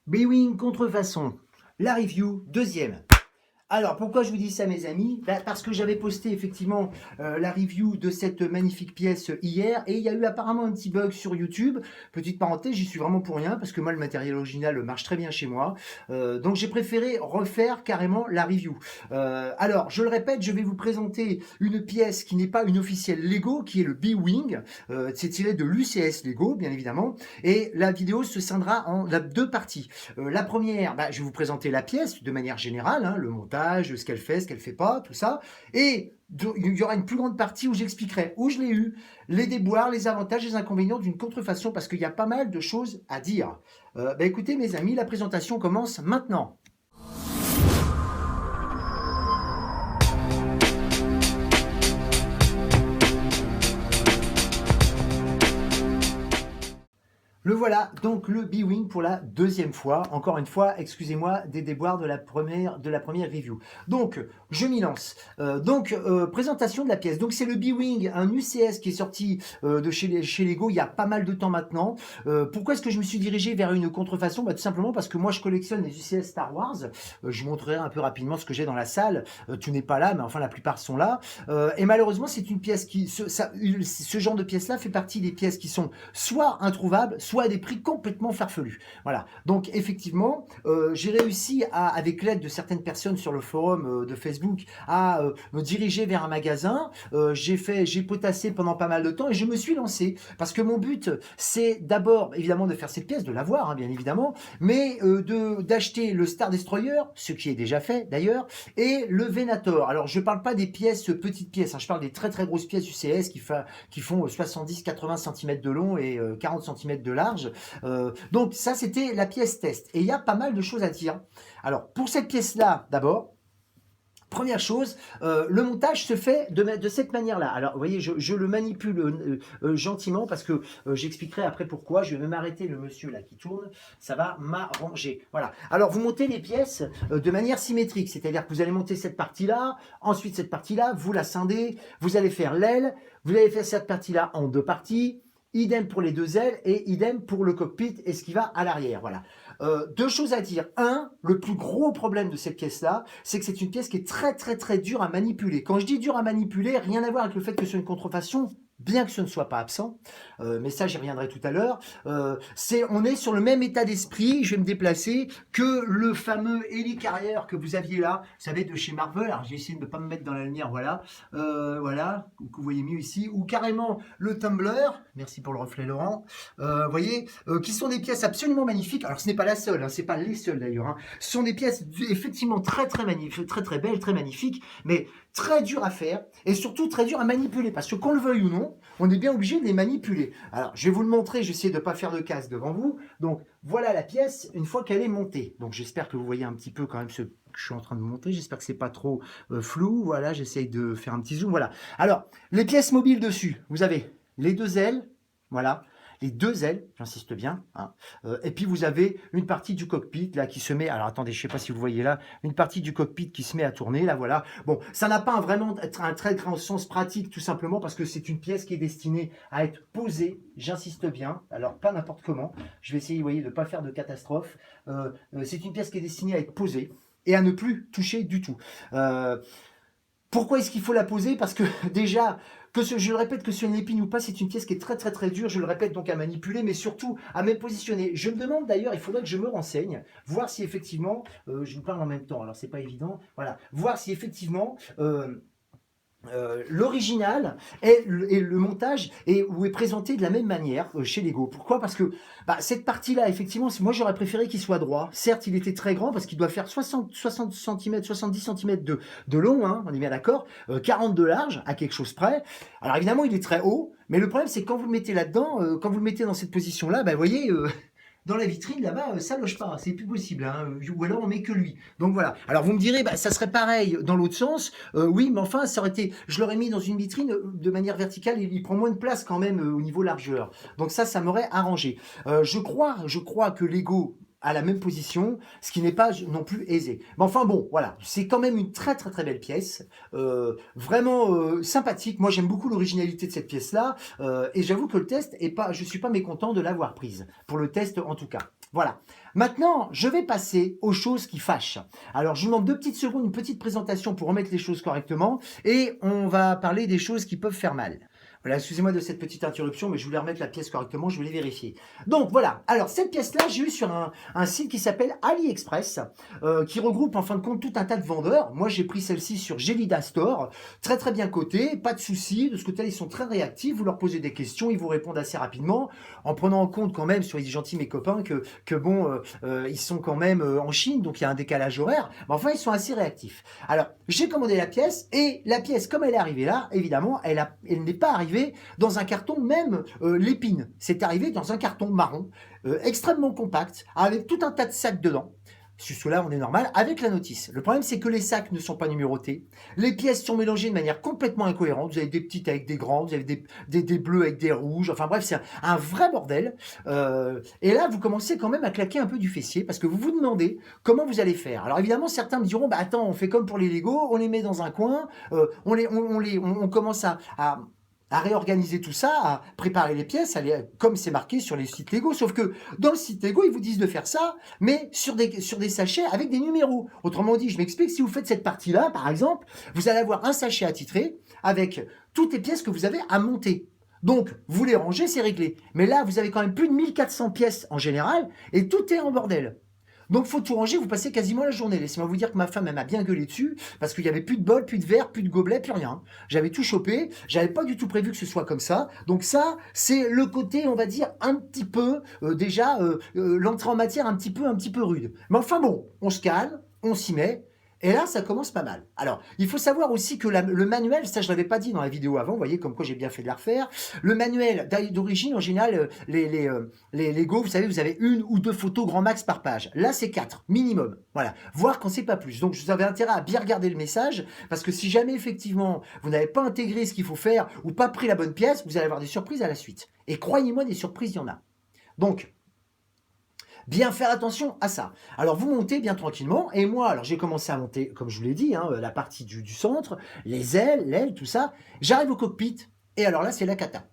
B-Wing contrefaçon, la review, deuxième. Alors, pourquoi je vous dis ça, mes amis? Parce que j'avais posté effectivement la review de cette magnifique pièce hier et il y a eu apparemment un petit bug sur YouTube. Petite parenthèse, j'y suis vraiment pour rien parce que moi, le matériel original marche très bien chez moi. Donc, j'ai préféré refaire carrément la review. Alors, je le répète, je vais vous présenter une pièce qui n'est pas une officielle Lego, qui est le B-Wing. C'est tiré de l'UCS Lego, bien évidemment. Et la vidéo se scindra en deux parties. La première, je vais vous présenter la pièce de manière générale, hein, le montage, ce qu'elle fait pas, tout ça. Et il y aura une plus grande partie où j'expliquerai où je l'ai eu, les déboires, les avantages, les inconvénients d'une contrefaçon, parce qu'il y a pas mal de choses à dire. Écoutez mes amis, la présentation commence maintenant. Le voilà, donc le B-Wing pour la deuxième fois. Encore une fois, excusez-moi des déboires de la première review. Donc, je m'y lance. Présentation de la pièce. Donc, c'est le B-Wing, un UCS qui est sorti de chez Lego il y a pas mal de temps maintenant. Pourquoi est-ce que je me suis dirigé vers une contrefaçon? Tout simplement parce que moi, je collectionne les UCS Star Wars. Je vous montrerai un peu rapidement ce que j'ai dans la salle. Tu n'es pas là, mais enfin, la plupart sont là. Et malheureusement, c'est une pièce qui... Ce genre de pièce-là fait partie des pièces qui sont soit introuvables, soit à des prix complètement farfelus. Voilà. Donc effectivement, j'ai réussi avec l'aide de certaines personnes sur le forum de Facebook, à me diriger vers un magasin. J'ai potassé pendant pas mal de temps et je me suis lancé parce que mon but, c'est d'abord évidemment de faire cette pièce, de l'avoir, hein, bien évidemment, mais d'acheter le Star Destroyer, ce qui est déjà fait d'ailleurs, et le Venator. Alors je parle pas des pièces, petites pièces, hein, je parle des très très grosses pièces UCS qui font 70-80 cm de long et 40 cm de large. Donc ça, c'était la pièce test. Et il y a pas mal de choses à dire. Alors, pour cette pièce-là, d'abord, première chose, le montage se fait de cette manière-là. Alors, vous voyez, je le manipule gentiment parce que j'expliquerai après pourquoi. Je vais même arrêter le monsieur là qui tourne. Ça va m'arranger. Voilà. Alors, vous montez les pièces de manière symétrique. C'est-à-dire que vous allez monter cette partie-là, ensuite cette partie-là, vous la scindez, vous allez faire l'aile, vous allez faire cette partie-là en deux parties. Idem pour les deux ailes et idem pour le cockpit et ce qui va à l'arrière. Voilà. Deux choses à dire. Un, le plus gros problème de cette pièce-là, c'est que c'est une pièce qui est très très très dure à manipuler. Quand je dis dur à manipuler, rien à voir avec le fait que c'est une contrefaçon, bien que ce ne soit pas absent, mais ça j'y reviendrai tout à l'heure. On est sur le même état d'esprit, je vais me déplacer, que le fameux hélicarrière que vous aviez là, vous savez, de chez Marvel. Alors j'ai essayé de ne pas me mettre dans la lumière, voilà, voilà, que vous voyez mieux ici, ou carrément le Tumbler, merci pour le reflet Laurent, vous voyez, qui sont des pièces absolument magnifiques. Alors ce n'est pas la seule, hein, c'est pas les seules d'ailleurs, hein. Ce sont des pièces effectivement très très magnifiques, très très belles, très magnifiques, mais très dures à faire et surtout très dures à manipuler, parce que qu'on le veuille ou non, on est bien obligé de les manipuler. Alors je vais vous le montrer, je vais essayer de ne pas faire de casse devant vous. Donc voilà la pièce une fois qu'elle est montée. Donc j'espère que vous voyez un petit peu quand même ce que je suis en train de montrer, j'espère que c'est pas trop flou. Voilà, j'essaye de faire un petit zoom. Voilà. Alors les pièces mobiles dessus, vous avez les deux ailes, voilà, les deux ailes, j'insiste bien, hein. Et puis vous avez une partie du cockpit là qui se met, alors attendez, je ne sais pas si vous voyez là, une partie du cockpit qui se met à tourner, là voilà. Bon, ça n'a pas vraiment un très grand sens pratique, tout simplement parce que c'est une pièce qui est destinée à être posée, j'insiste bien, alors pas n'importe comment, je vais essayer, vous voyez, de ne pas faire de catastrophe. C'est une pièce qui est destinée à être posée et à ne plus toucher du tout. Pourquoi est-ce qu'il faut la poser? Parce que déjà, je le répète, que sur une épine ou pas, c'est une pièce qui est très très très dure, je le répète, donc à manipuler, mais surtout à même positionner. Je me demande d'ailleurs, il faudrait que je me renseigne, voir si effectivement, je vous parle en même temps, alors c'est pas évident, voilà, voir si effectivement... l'original et le montage est présenté de la même manière chez Lego. Pourquoi? Parce que cette partie-là, effectivement, moi j'aurais préféré qu'il soit droit. Certes, il était très grand parce qu'il doit faire 60 cm, 70 cm de long, hein, on est bien d'accord, 40 de large, à quelque chose près. Alors évidemment, il est très haut, mais le problème c'est que quand vous le mettez là-dedans, quand vous le mettez dans cette position-là, vous voyez... dans la vitrine là-bas, ça loge pas, c'est plus possible, hein, ou alors on met que lui. Donc voilà. Alors vous me direz, ça serait pareil dans l'autre sens. Oui, mais enfin, ça aurait été, je l'aurais mis dans une vitrine de manière verticale, il prend moins de place quand même au niveau largeur. Donc ça m'aurait arrangé. Je crois que Lego à la même position, ce qui n'est pas non plus aisé. Mais enfin bon, voilà, c'est quand même une très très très belle pièce, vraiment sympathique. Moi j'aime beaucoup l'originalité de cette pièce-là, et j'avoue que le test est pas, je suis pas mécontent de l'avoir prise, pour le test en tout cas. Voilà. Maintenant, je vais passer aux choses qui fâchent. Alors, je vous demande 2 petites secondes, une petite présentation pour remettre les choses correctement et on va parler des choses qui peuvent faire mal. Voilà, excusez-moi de cette petite interruption, mais je voulais remettre la pièce correctement, je voulais vérifier. Donc voilà, alors cette pièce-là, j'ai eu sur un site qui s'appelle AliExpress, qui regroupe en fin de compte tout un tas de vendeurs. Moi, j'ai pris celle-ci sur Gelida Store, très très bien cotée, pas de soucis, de ce côté-là, ils sont très réactifs, vous leur posez des questions, ils vous répondent assez rapidement, en prenant en compte quand même, soyez gentils mes copains, que bon, ils sont quand même en Chine, donc il y a un décalage horaire, mais enfin, ils sont assez réactifs. Alors, j'ai commandé la pièce, et la pièce, comme elle est arrivée là, évidemment, elle n'est pas arrivée dans un carton, même l'épine, c'est arrivé dans un carton marron, extrêmement compact, avec tout un tas de sacs dedans. Sur là on est normal, avec la notice. Le problème, c'est que les sacs ne sont pas numérotés. Les pièces sont mélangées de manière complètement incohérente. Vous avez des petites avec des grandes, vous avez des bleus avec des rouges. Enfin bref, c'est un vrai bordel. Et là, vous commencez quand même à claquer un peu du fessier parce que vous vous demandez comment vous allez faire. Alors évidemment, certains me diront, bah attends, on fait comme pour les Lego, on les met dans un coin, on commence à réorganiser tout ça, à préparer les pièces, comme c'est marqué sur les sites Lego. Sauf que dans le site Lego, ils vous disent de faire ça, mais sur des sachets avec des numéros. Autrement dit, je m'explique, si vous faites cette partie-là, par exemple, vous allez avoir un sachet attitré avec toutes les pièces que vous avez à monter. Donc, vous les rangez, c'est réglé. Mais là, vous avez quand même plus de 1400 pièces en général, et tout est en bordel. Donc, faut tout ranger, vous passez quasiment la journée. Laissez-moi vous dire que ma femme, elle m'a bien gueulé dessus, parce qu'il n'y avait plus de bol, plus de verre, plus de gobelet, plus rien. J'avais tout chopé, j'avais pas du tout prévu que ce soit comme ça. Donc ça, c'est le côté, on va dire, un petit peu, l'entrée en matière un petit peu rude. Mais enfin bon, on se calme, on s'y met, et là, ça commence pas mal. Alors, il faut savoir aussi que le manuel, ça je l'avais pas dit dans la vidéo avant, vous voyez comme quoi j'ai bien fait de la refaire. Le manuel d'origine, en général, les Lego, vous savez, vous avez 1 ou 2 photos grand max par page. Là, c'est 4, minimum. Voilà, voire quand c'est pas plus. Donc, vous avez intérêt à bien regarder le message, parce que si jamais, effectivement, vous n'avez pas intégré ce qu'il faut faire, ou pas pris la bonne pièce, vous allez avoir des surprises à la suite. Et croyez-moi, des surprises, il y en a. Donc, bien faire attention à ça. Alors vous montez bien tranquillement, et moi, alors j'ai commencé à monter, comme je vous l'ai dit, la partie du centre, les ailes, l'aile, tout ça. J'arrive au cockpit, et alors là, c'est la cata.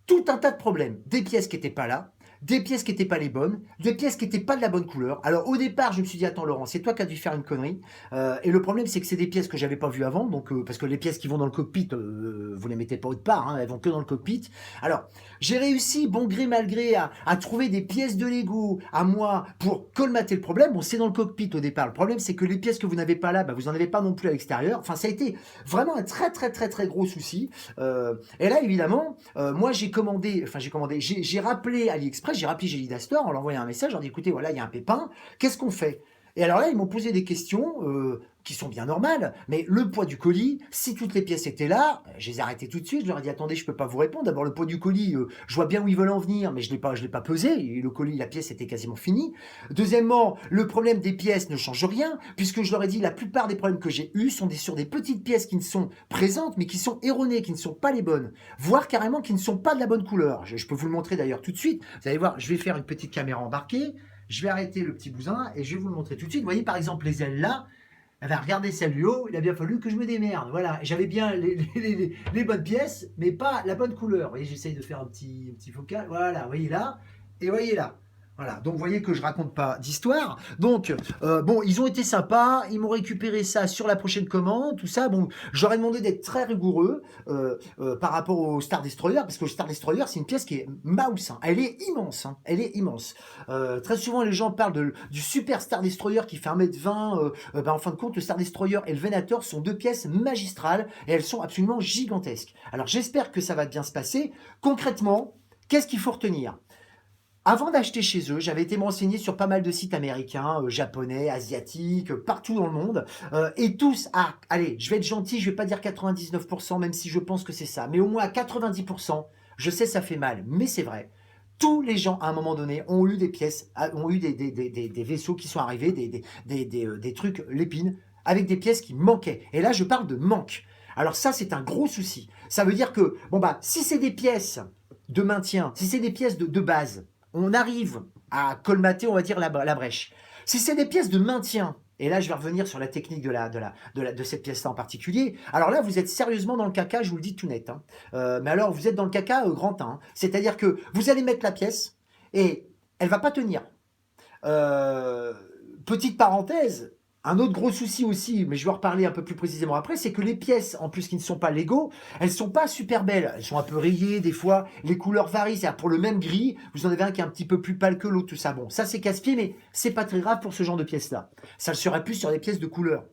Tout un tas de problèmes, des pièces qui n'étaient pas là, des pièces qui n'étaient pas les bonnes, des pièces qui n'étaient pas de la bonne couleur. Alors au départ, je me suis dit, attends Laurent, c'est toi qui as dû faire une connerie. Et le problème, c'est que c'est des pièces que j'avais pas vues avant, donc parce que les pièces qui vont dans le cockpit, vous les mettez pas autre part, elles vont que dans le cockpit. Alors, j'ai réussi, bon gré mal gré, à trouver des pièces de Lego à moi pour colmater le problème. Bon, c'est dans le cockpit au départ. Le problème, c'est que les pièces que vous n'avez pas là, vous n'en avez pas non plus à l'extérieur. Enfin, ça a été vraiment un très très très très gros souci. Et là, évidemment, moi j'ai rappelé AliExpress, j'ai rappelé Gelida Store en leur envoyant un message, en dit écoutez, voilà, il y a un pépin, qu'est-ce qu'on fait? Et alors là, ils m'ont posé des questions qui sont bien normales, mais le poids du colis, si toutes les pièces étaient là, je les ai arrêtées tout de suite, je leur ai dit attendez, je peux pas vous répondre, d'abord le poids du colis, je vois bien où ils veulent en venir, mais je l'ai pas pesé, et le colis, la pièce était quasiment finie. Deuxièmement, le problème des pièces ne change rien, puisque je leur ai dit la plupart des problèmes que j'ai eus sont sur des petites pièces qui ne sont présentes, mais qui sont erronées, qui ne sont pas les bonnes, voire carrément qui ne sont pas de la bonne couleur. Je peux vous le montrer d'ailleurs tout de suite, vous allez voir, je vais faire une petite caméra embarquée, je vais arrêter le petit bousin et je vais vous le montrer tout de suite. Vous voyez par exemple les ailes là, regardez celle du haut, il a bien fallu que je me démerde. Voilà, j'avais bien les bonnes pièces, mais pas la bonne couleur. Vous voyez, j'essaye de faire un petit focal. Voilà, vous voyez là, et voyez là. Voilà, donc vous voyez que je raconte pas d'histoire. Donc, bon, ils ont été sympas, ils m'ont récupéré ça sur la prochaine commande, tout ça. Bon, j'aurais demandé d'être très rigoureux par rapport au Star Destroyer, parce que le Star Destroyer, c'est une pièce qui est mouse, hein. Elle est immense, hein. Elle est immense. Très souvent, les gens parlent du Super Star Destroyer qui fait 1m20. En fin de compte, le Star Destroyer et le Venator sont 2 pièces magistrales, et elles sont absolument gigantesques. Alors, j'espère que ça va bien se passer. Concrètement, qu'est-ce qu'il faut retenir ? Avant d'acheter chez eux, j'avais été me renseigner sur pas mal de sites américains, japonais, asiatiques, partout dans le monde. Et tous, allez, je vais être gentil, je vais pas dire 99%, même si je pense que c'est ça, mais au moins à 90%, je sais ça fait mal, mais c'est vrai. Tous les gens, à un moment donné, ont eu des pièces, ont eu des vaisseaux qui sont arrivés, des trucs, l'épine, avec des pièces qui manquaient. Et là, je parle de manque. Alors ça, c'est un gros souci. Ça veut dire que, si c'est des pièces de maintien, si c'est des pièces de base, on arrive à colmater, on va dire, la brèche. Si c'est des pièces de maintien, et là je vais revenir sur la technique de cette pièce-là en particulier, alors là vous êtes sérieusement dans le caca, je vous le dis tout net. Hein. Mais alors vous êtes dans le caca grand 1. Hein. C'est-à-dire que vous allez mettre la pièce et elle va pas tenir. Euh, Petite parenthèse, un autre gros souci aussi, mais je vais en reparler un peu plus précisément après, c'est que les pièces, en plus qui ne sont pas Lego, elles sont pas super belles. Elles sont un peu rayées, des fois, les couleurs varient. C'est-à-dire pour le même gris, vous en avez un qui est un petit peu plus pâle que l'autre, tout ça. Bon, ça c'est casse-pied, mais c'est pas très grave pour ce genre de pièces-là. Ça le serait plus sur des pièces de couleur.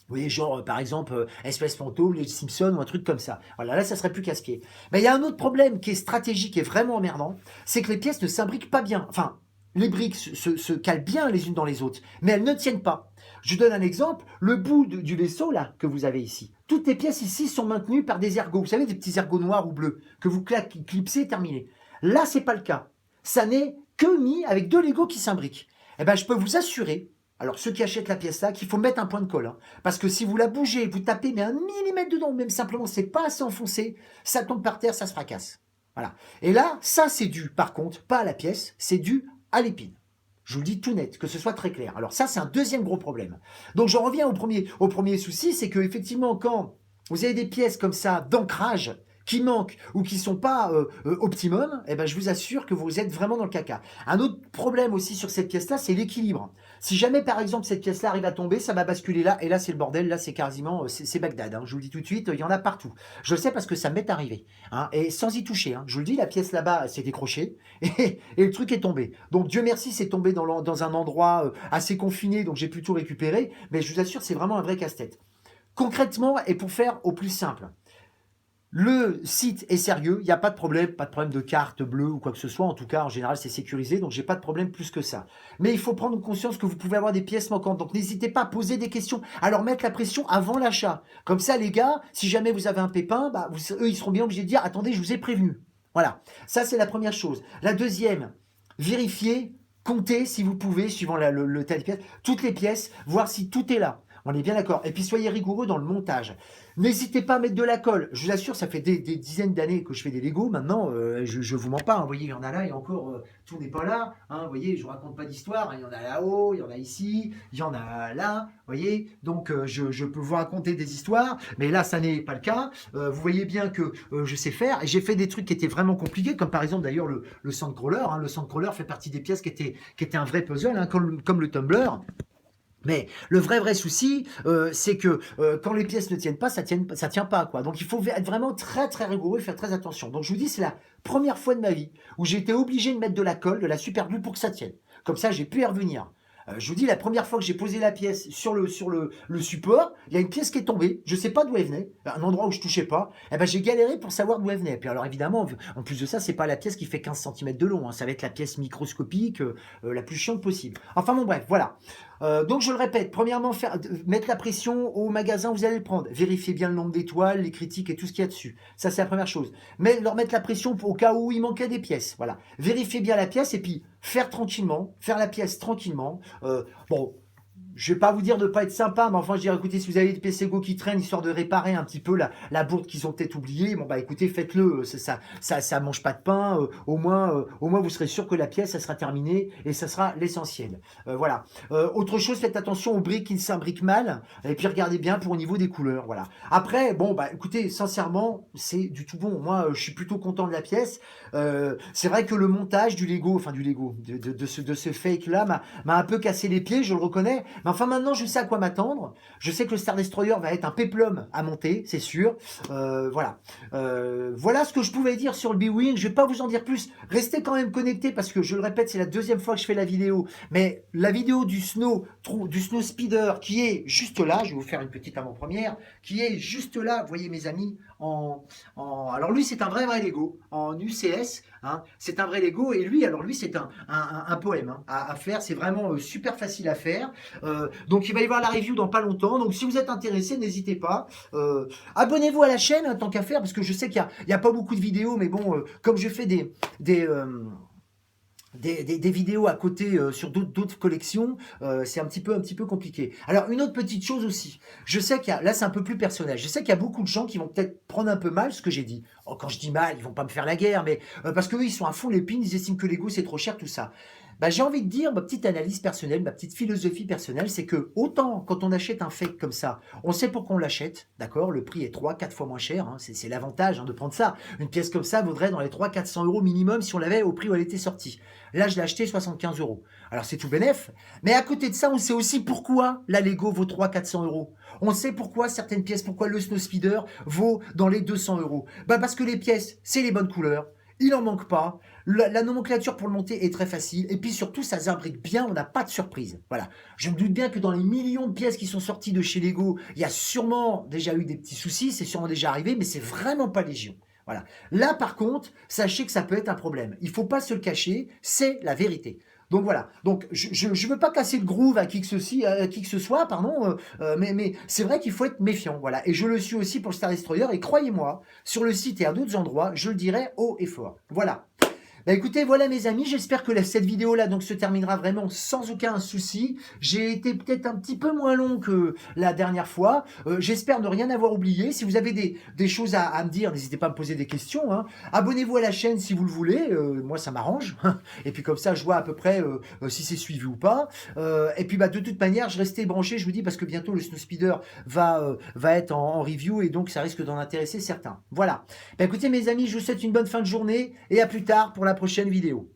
Vous voyez, genre, par exemple, Espèce Fantôme, les Simpsons ou un truc comme ça. Voilà, là, ça serait plus casse-pied. Mais il y a un autre problème qui est stratégique et vraiment emmerdant, c'est que les pièces ne s'imbriquent pas bien. Enfin, les briques se calent bien les unes dans les autres, mais elles ne tiennent pas. Je donne un exemple, le bout du vaisseau, là, que vous avez ici. Toutes les pièces ici sont maintenues par des ergots. Vous savez, des petits ergots noirs ou bleus, que vous clipsez, terminé. Là, c'est pas le cas. Ça n'est que mis avec deux Legos qui s'imbriquent. Eh ben, je peux vous assurer, alors ceux qui achètent la pièce là, qu'il faut mettre un point de colle. Hein. Parce que si vous la bougez, vous tapez mais un millimètre dedans, même simplement c'est pas assez enfoncé, ça tombe par terre, ça se fracasse. Voilà. Et là, ça c'est dû, par contre, pas à la pièce, c'est dû à l'épine. Je vous le dis tout net, que ce soit très clair. Alors ça, c'est un deuxième gros problème. Donc j'en reviens au premier souci, c'est que effectivement, quand vous avez des pièces comme ça d'ancrage qui manquent ou qui sont pas optimum, eh ben je vous assure que vous êtes vraiment dans le caca. Un autre problème aussi sur cette pièce-là, c'est l'équilibre. Si jamais par exemple cette pièce-là arrive à tomber, ça va basculer là, et là c'est le bordel, là c'est quasiment, c'est Bagdad. Hein. Je vous le dis tout de suite, il y en a partout. Je le sais parce que ça m'est arrivé, hein, et sans y toucher. Hein. Je vous le dis, la pièce là-bas s'est décrochée et le truc est tombé. Donc Dieu merci, c'est tombé dans un endroit assez confiné, donc j'ai pu tout récupérer. Mais je vous assure, c'est vraiment un vrai casse-tête. Concrètement, et pour faire au plus simple, le site est sérieux, il n'y a pas de problème de carte bleue ou quoi que ce soit. En tout cas, en général, c'est sécurisé, donc j'ai pas de problème plus que ça. Mais il faut prendre conscience que vous pouvez avoir des pièces manquantes. Donc n'hésitez pas à poser des questions, à leur mettre la pression avant l'achat. Comme ça, les gars, si jamais vous avez un pépin, bah, eux, ils seront bien obligés de dire, attendez, je vous ai prévenu. Voilà, ça c'est la première chose. La deuxième, vérifiez, comptez si vous pouvez, suivant le tel pièce, toutes les pièces, voir si tout est là. On est bien d'accord. Et puis soyez rigoureux dans le montage. N'hésitez pas à mettre de la colle. Je vous assure, ça fait des dizaines d'années que je fais des Legos. Maintenant, je vous mens pas. Hein. Vous voyez, il y en a là et encore, tout n'est pas là. Hein. Vous voyez, je vous raconte pas d'histoire. Hein. Il y en a là-haut, il y en a ici, il y en a là. Vous voyez, donc je peux vous raconter des histoires, mais là, ça n'est pas le cas. Vous voyez bien que je sais faire. Et j'ai fait des trucs qui étaient vraiment compliqués, comme par exemple d'ailleurs le Sandcrawler. Hein. Le Sandcrawler fait partie des pièces qui étaient un vrai puzzle, hein, comme le Tumblr. Mais le vrai souci, c'est que quand les pièces ne tiennent pas, ça tient pas, quoi. Donc il faut être vraiment très très rigoureux et faire très attention. Donc je vous dis, c'est la première fois de ma vie où j'ai été obligé de mettre de la colle, de la super glue pour que ça tienne. Comme ça, j'ai pu y revenir. Je vous dis, la première fois que j'ai posé la pièce sur le support, il y a une pièce qui est tombée. Je sais pas d'où elle venait, un endroit où je touchais pas. Et ben j'ai galéré pour savoir d'où elle venait. Et puis alors évidemment, en plus de ça, c'est pas la pièce qui fait 15 cm de long. Hein. Ça va être la pièce microscopique, la plus chiante possible. Enfin bon bref, voilà. Donc je le répète, premièrement, mettre la pression au magasin où vous allez le prendre. Vérifiez bien le nombre d'étoiles, les critiques et tout ce qu'il y a dessus. Ça, c'est la première chose. Mais leur mettre la pression au cas où il manquait des pièces. Voilà. Vérifiez bien la pièce et puis faire la pièce tranquillement. Bon, je vais pas vous dire de pas être sympa, mais enfin, je dirais, écoutez, si vous avez des PC Go qui traînent, histoire de réparer un petit peu la bourde qu'ils ont peut-être oubliée, bon, bah, écoutez, faites-le, ça mange pas de pain, au moins, vous serez sûr que la pièce, elle sera terminée, et ça sera l'essentiel. Voilà. Autre chose, faites attention aux briques qui s'imbriquent mal, et puis regardez bien pour au niveau des couleurs, voilà. Après, bon, bah, écoutez, sincèrement, c'est du tout bon. Moi, je suis plutôt content de la pièce. C'est vrai que le montage du Lego, de ce fake-là, m'a un peu cassé les pieds, je le reconnais. Mais enfin, maintenant, je sais à quoi m'attendre. Je sais que le Star Destroyer va être un péplum à monter, c'est sûr. Voilà. Voilà ce que je pouvais dire sur le B-Wing. Je vais pas vous en dire plus. Restez quand même connectés parce que, je le répète, c'est la deuxième fois que je fais la vidéo. Mais la vidéo du Snow Speeder qui est juste là, je vais vous faire une petite avant-première, qui est juste là, vous voyez mes amis, alors lui, c'est un vrai Lego, en UCS. Hein, c'est un vrai Lego et lui, alors lui, c'est un poème hein, à faire. C'est vraiment super facile à faire. Donc il va y avoir la review dans pas longtemps. Donc si vous êtes intéressé, n'hésitez pas. Abonnez-vous à la chaîne hein, tant qu'à faire parce que je sais qu'il y a pas beaucoup de vidéos, mais bon, comme je fais des vidéos à côté sur d'autres collections, c'est un petit peu compliqué. Alors une autre petite chose aussi, je sais là c'est un peu plus personnel, je sais qu'il y a beaucoup de gens qui vont peut-être prendre un peu mal ce que j'ai dit. Oh, quand je dis mal, ils vont pas me faire la guerre, mais parce qu'eux ils sont à fond l'épine, ils estiment que Lego c'est trop cher, tout ça. Bah, j'ai envie de dire, ma petite analyse personnelle, ma petite philosophie personnelle, c'est que autant quand on achète un fake comme ça, on sait pourquoi on l'achète, d'accord? Le prix est 3, 4 fois moins cher, hein, c'est l'avantage hein, de prendre ça. Une pièce comme ça vaudrait dans les 300, 400 € minimum si on l'avait au prix où elle était sortie. Là, je l'ai acheté 75 €. Alors c'est tout bénef, mais à côté de ça, on sait aussi pourquoi la Lego vaut 300, 400 €. On sait pourquoi certaines pièces, pourquoi le Snow Speeder vaut dans les 200 €. Bah parce que les pièces, c'est les bonnes couleurs, il en manque pas, la nomenclature pour le monter est très facile, et puis surtout ça s'imbrique bien, on n'a pas de surprise. Voilà. Je me doute bien que dans les millions de pièces qui sont sorties de chez Lego, il y a sûrement déjà eu des petits soucis, c'est sûrement déjà arrivé, mais c'est vraiment pas légion. Voilà. Là, par contre, sachez que ça peut être un problème. Il ne faut pas se le cacher, c'est la vérité. Donc voilà. Donc je ne veux pas casser le groove à qui que ce soit, pardon, mais c'est vrai qu'il faut être méfiant. Voilà. Et je le suis aussi pour le Star Destroyer. Et croyez-moi, sur le site et à d'autres endroits, je le dirai haut et fort. Voilà. Bah écoutez, voilà mes amis, j'espère que cette vidéo-là donc se terminera vraiment sans aucun souci. J'ai été peut-être un petit peu moins long que la dernière fois. J'espère ne rien avoir oublié. Si vous avez des choses à me dire, n'hésitez pas à me poser des questions. Hein. Abonnez-vous à la chaîne si vous le voulez. Moi, ça m'arrange. Et puis comme ça, je vois à peu près si c'est suivi ou pas. Et puis bah, de toute manière, je restais branché, je vous dis, parce que bientôt le Snow Speeder va être en review et donc ça risque d'en intéresser certains. Voilà. Bah, écoutez mes amis, je vous souhaite une bonne fin de journée et à plus tard pour la prochaine vidéo.